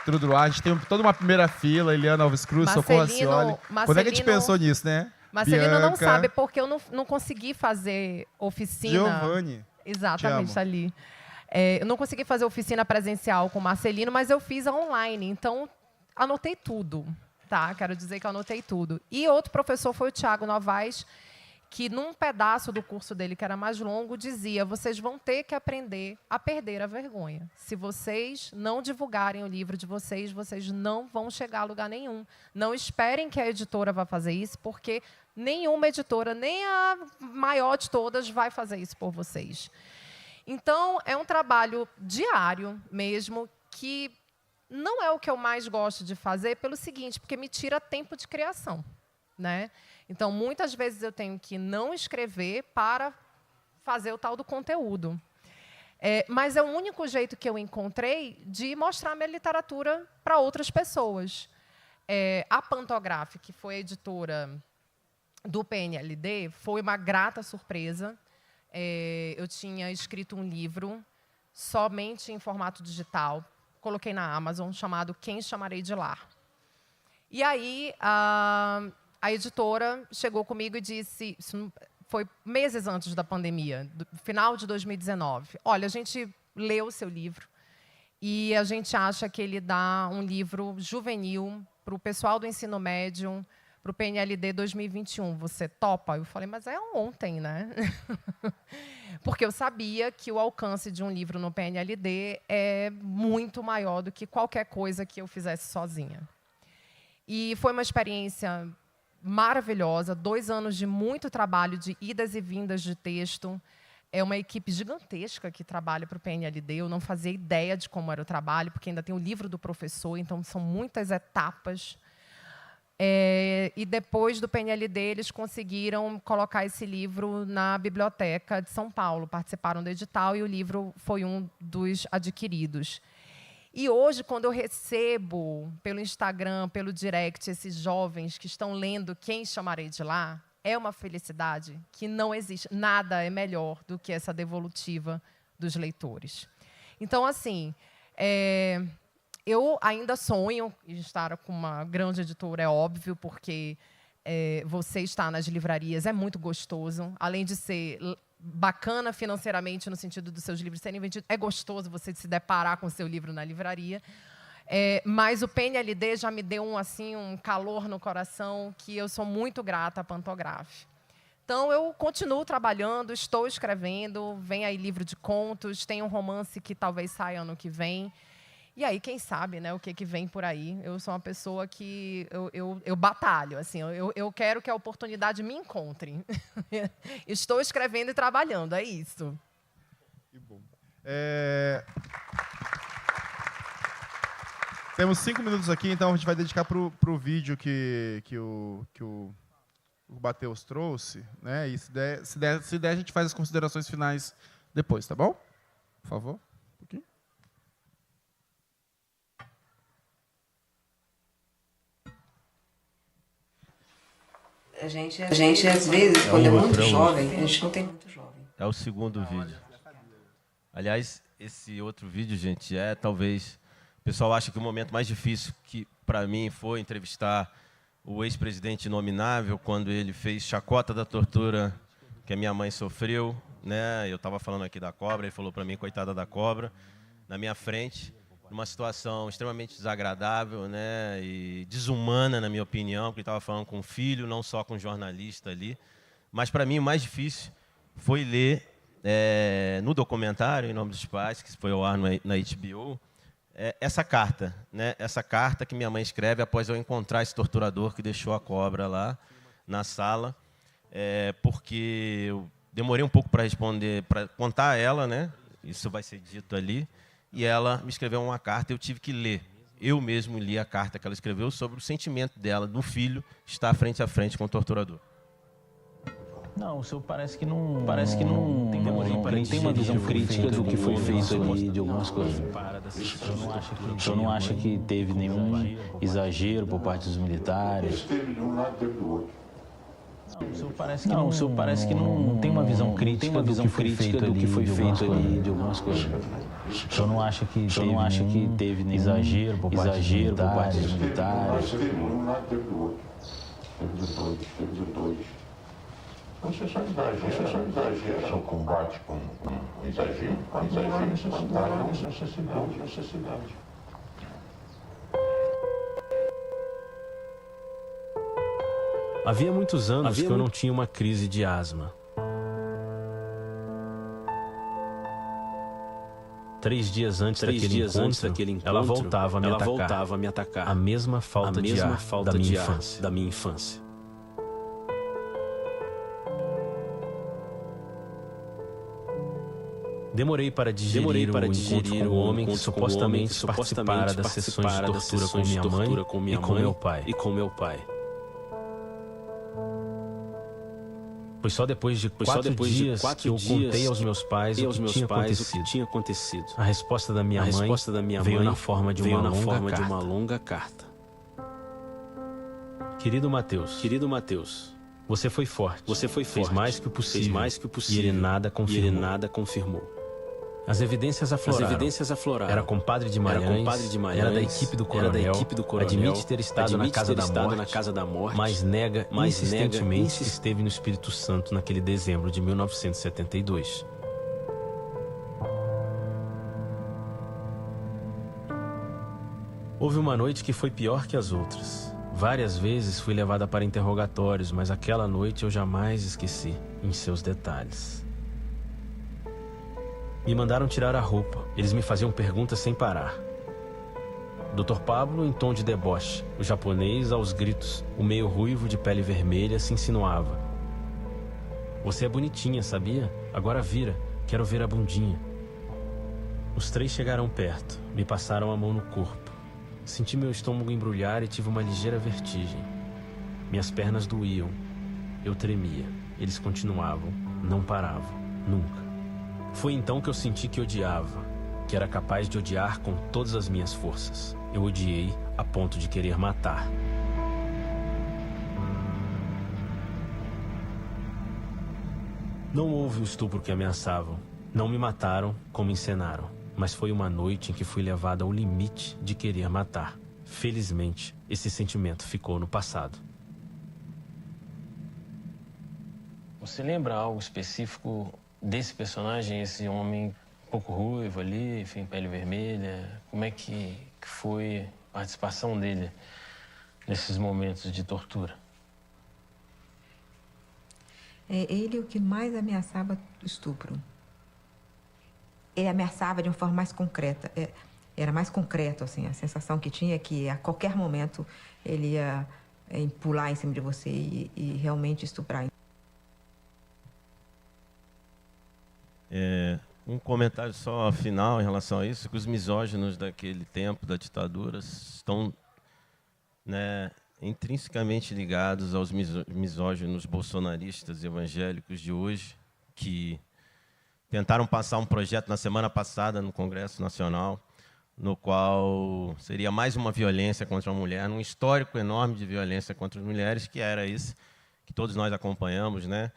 Trudru, a gente tem toda uma primeira fila. Eliana Alves Cruz, Socorro Acioli. Quando é que a gente pensou nisso, né? Marcelino Bianca. não sabe porque eu não consegui fazer oficina. Giovanni. Exatamente, tá ali. Eu não consegui fazer oficina presencial com o Marcelino, mas eu fiz a online. Então, anotei tudo. Tá? Quero dizer que eu anotei tudo. E outro professor foi o Tiago Novaes, que num pedaço do curso dele, que era mais longo, dizia: vocês vão ter que aprender a perder a vergonha. Se vocês não divulgarem o livro de vocês, vocês não vão chegar a lugar nenhum. Não esperem que a editora vá fazer isso, porque nenhuma editora, nem a maior de todas, vai fazer isso por vocês. Então, é um trabalho diário mesmo, que não é o que eu mais gosto de fazer, pelo seguinte, porque me tira tempo de criação, né? Então, muitas vezes eu tenho que não escrever para fazer o tal do conteúdo. Mas é o único jeito que eu encontrei de mostrar minha literatura para outras pessoas. A Pantograph, que foi a editora do PNLD, foi uma grata surpresa. Eu tinha escrito um livro somente em formato digital, coloquei na Amazon, chamado Quem Chamarei de Lar. E aí, a editora chegou comigo e disse, isso foi meses antes da pandemia, final de 2019, olha, a gente leu o seu livro e a gente acha que ele dá um livro juvenil para o pessoal do ensino médio, para o PNLD 2021. Você topa? Eu falei, mas é ontem, né? Porque eu sabia que o alcance de um livro no PNLD é muito maior do que qualquer coisa que eu fizesse sozinha. E foi uma experiência maravilhosa, 2 anos de muito trabalho, de idas e vindas de texto. É uma equipe gigantesca que trabalha para o PNLD. Eu não fazia ideia de como era o trabalho, porque ainda tem o livro do professor, então são muitas etapas. E depois do PNLD, eles conseguiram colocar esse livro na Biblioteca de São Paulo, participaram do edital e o livro foi um dos adquiridos. E hoje, quando eu recebo pelo Instagram, pelo direct, esses jovens que estão lendo Quem Chamarei de Lar, é uma felicidade que não existe. Nada é melhor do que essa devolutiva dos leitores. Então, assim, eu ainda sonho em estar com uma grande editora, é óbvio, porque você estar nas livrarias é muito gostoso. Além de ser bacana financeiramente, no sentido dos seus livros serem vendidos, é gostoso você se deparar com o seu livro na livraria. Mas o PNLD já me deu um calor no coração que eu sou muito grata à Pantograph. Então, eu continuo trabalhando, estou escrevendo, vem aí livro de contos, tem um romance que talvez saia ano que vem. E aí, quem sabe, né, o que vem por aí. Eu sou uma pessoa que eu batalho. Assim, eu quero que a oportunidade me encontre. Estou escrevendo e trabalhando, é isso. Que bom. Temos 5 minutos aqui, então a gente vai dedicar para o vídeo que o Bateus trouxe, né? E se der, a gente faz as considerações finais depois, tá bom? Por favor. Um pouquinho. A gente, às vezes, quando é muito jovem, a gente não tem muito jovem. É o segundo vídeo. Aliás, esse outro vídeo, gente, talvez... O pessoal acha que o momento mais difícil que, para mim, foi entrevistar o ex-presidente inominável quando ele fez chacota da tortura que a minha mãe sofreu, né? Eu estava falando aqui da cobra, ele falou para mim, coitada da cobra, na minha frente, numa situação extremamente desagradável, né? E desumana, na minha opinião, porque ele estava falando com um filho, não só com um jornalista ali. Mas, para mim, o mais difícil foi ler no documentário, Em Nome dos Pais, que foi ao ar na HBO, essa carta, né? Essa carta que minha mãe escreve após eu encontrar esse torturador que deixou a cobra lá na sala, porque eu demorei um pouco para responder, para contar a ela, né? Isso vai ser dito ali, e ela me escreveu uma carta, eu tive que ler. Eu mesmo li a carta que ela escreveu sobre o sentimento dela, do filho, estar frente a frente com o torturador. Não, o senhor parece que não tem uma visão crítica do que foi feito ali, de algumas coisas. O senhor não acha que teve nenhum exagero por parte dos militares? Teve de um lado e teve do outro. Não, o senhor parece que não tem uma visão crítica do que foi feito ali, de algumas coisas. O senhor não acha que teve nenhum exagero por parte dos militares? Você só exagera o combate com exagero, quando há necessidade. Havia muitos anos que eu não tinha uma crise de asma. 3 dias antes daquele encontro, ela voltava a me atacar. A mesma falta de ar da minha infância. Demorei para digerir o encontro com o homem que supostamente participara das sessões de tortura com minha mãe e com meu pai. Foi só depois de 4 dias que eu contei aos meus pais o que tinha acontecido. A resposta da minha mãe veio na forma de uma longa carta. Querido Mateus, você foi forte, fez mais que o possível, e ele nada confirmou. As evidências afloraram. Era compadre de Magalhães, era da equipe do coronel, admite ter estado na casa da morte, mas nega insistentemente que esteve no Espírito Santo naquele dezembro de 1972. Houve uma noite que foi pior que as outras. Várias vezes fui levada para interrogatórios, mas aquela noite eu jamais esqueci, em seus detalhes. Me mandaram tirar a roupa. Eles me faziam perguntas sem parar. Dr. Pablo em tom de deboche, o japonês aos gritos, o meio ruivo de pele vermelha se insinuava. Você é bonitinha, sabia? Agora vira, quero ver a bundinha. Os 3 chegaram perto, me passaram a mão no corpo. Senti meu estômago embrulhar e tive uma ligeira vertigem. Minhas pernas doíam. Eu tremia. Eles continuavam, não paravam, nunca. Foi então que eu senti que odiava, que era capaz de odiar com todas as minhas forças. Eu odiei a ponto de querer matar. Não houve o estupro que ameaçavam. Não me mataram como encenaram. Mas foi uma noite em que fui levado ao limite de querer matar. Felizmente, esse sentimento ficou no passado. Você lembra algo específico desse personagem, esse homem um pouco ruivo ali, enfim, pele vermelha? Como é que foi a participação dele nesses momentos de tortura? É ele o que mais ameaçava o estupro. Ele ameaçava de uma forma mais concreta. Era mais concreto, assim, a sensação que tinha é que a qualquer momento ele ia pular em cima de você e realmente estuprar. Um comentário só final em relação a isso, que os misóginos daquele tempo, da ditadura, estão, né, intrinsecamente ligados aos misóginos bolsonaristas evangélicos de hoje, que tentaram passar um projeto na semana passada no Congresso Nacional, no qual seria mais uma violência contra a mulher, num histórico enorme de violência contra as mulheres, que era esse, que todos nós acompanhamos, né?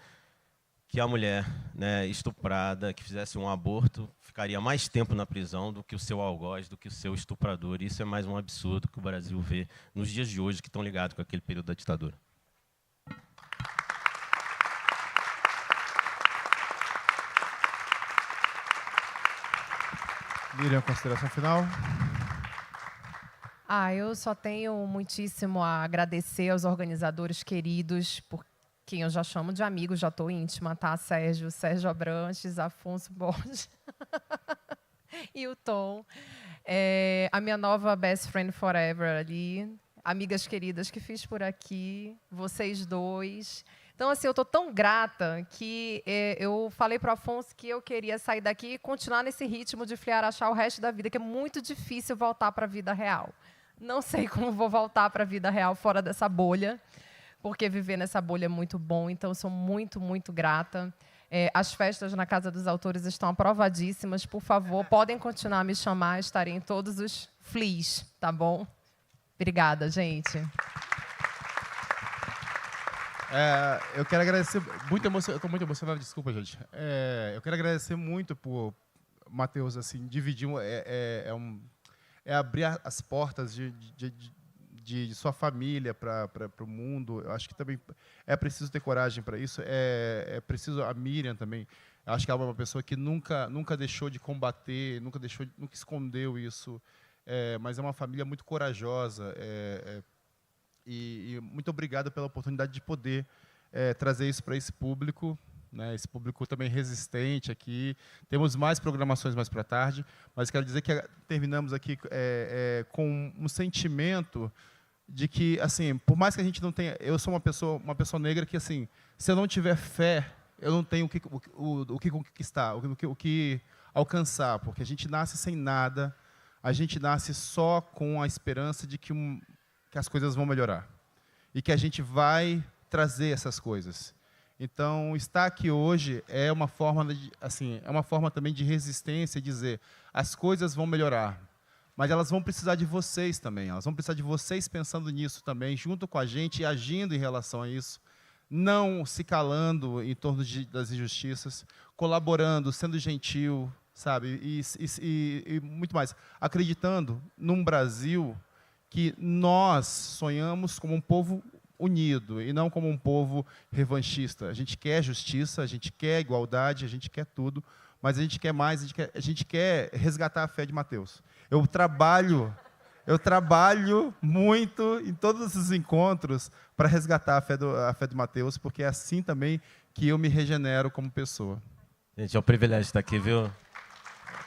Que a mulher, né, estuprada, que fizesse um aborto, ficaria mais tempo na prisão do que o seu algoz, do que o seu estuprador. Isso é mais um absurdo que o Brasil vê nos dias de hoje, que estão ligados com aquele período da ditadura. Miriam, consideração final? Eu só tenho muitíssimo a agradecer aos organizadores queridos, por quem eu já chamo de amigos, já estou íntima, tá? Sérgio Abrantes, Afonso Borges e o Tom. A minha nova best friend forever ali, amigas queridas que fiz por aqui, vocês dois. Então, assim, eu estou tão grata que eu falei para o Afonso que eu queria sair daqui e continuar nesse ritmo de Fliarachá o resto da vida, que é muito difícil voltar para a vida real. Não sei como vou voltar para a vida real fora dessa bolha, porque viver nessa bolha é muito bom. Então, eu sou muito, muito grata. As festas na Casa dos Autores estão aprovadíssimas. Por favor, podem continuar a me chamar. Estarei em todos os flies, tá bom? Obrigada, gente. Eu quero agradecer, eu estou muito emocionado, desculpa, gente. Eu quero agradecer muito por Matheus, assim, dividir, abrir as portas de sua família para o mundo. Eu acho que também é preciso ter coragem para isso. É preciso, a Miriam também, eu acho que ela é uma pessoa que nunca deixou de combater, nunca escondeu isso, mas é uma família muito corajosa. E muito obrigado pela oportunidade de poder trazer isso para esse público, né? Esse público também resistente aqui. Temos mais programações mais para tarde, mas quero dizer que terminamos aqui com um sentimento de que, assim, por mais que a gente não tenha, eu sou uma pessoa negra que, assim, se eu não tiver fé, eu não tenho o que conquistar, o que alcançar, porque a gente nasce sem nada, a gente nasce só com a esperança de que as coisas vão melhorar e que a gente vai trazer essas coisas. Então, estar aqui hoje é uma forma também de resistência e dizer, as coisas vão melhorar, mas elas vão precisar de vocês também, elas vão precisar de vocês pensando nisso também, junto com a gente e agindo em relação a isso, não se calando em torno das injustiças, colaborando, sendo gentil, sabe, e muito mais, acreditando num Brasil que nós sonhamos como um povo unido e não como um povo revanchista. A gente quer justiça, a gente quer igualdade, a gente quer tudo, mas a gente quer mais, a gente quer resgatar a fé de Matheus. Eu trabalho muito em todos os encontros para resgatar a fé de Matheus, porque é assim também que eu me regenero como pessoa. Gente, é um privilégio estar aqui, viu?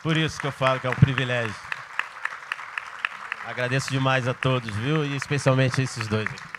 Por isso que eu falo que é um privilégio. Agradeço demais a todos, viu? E especialmente a esses dois aqui.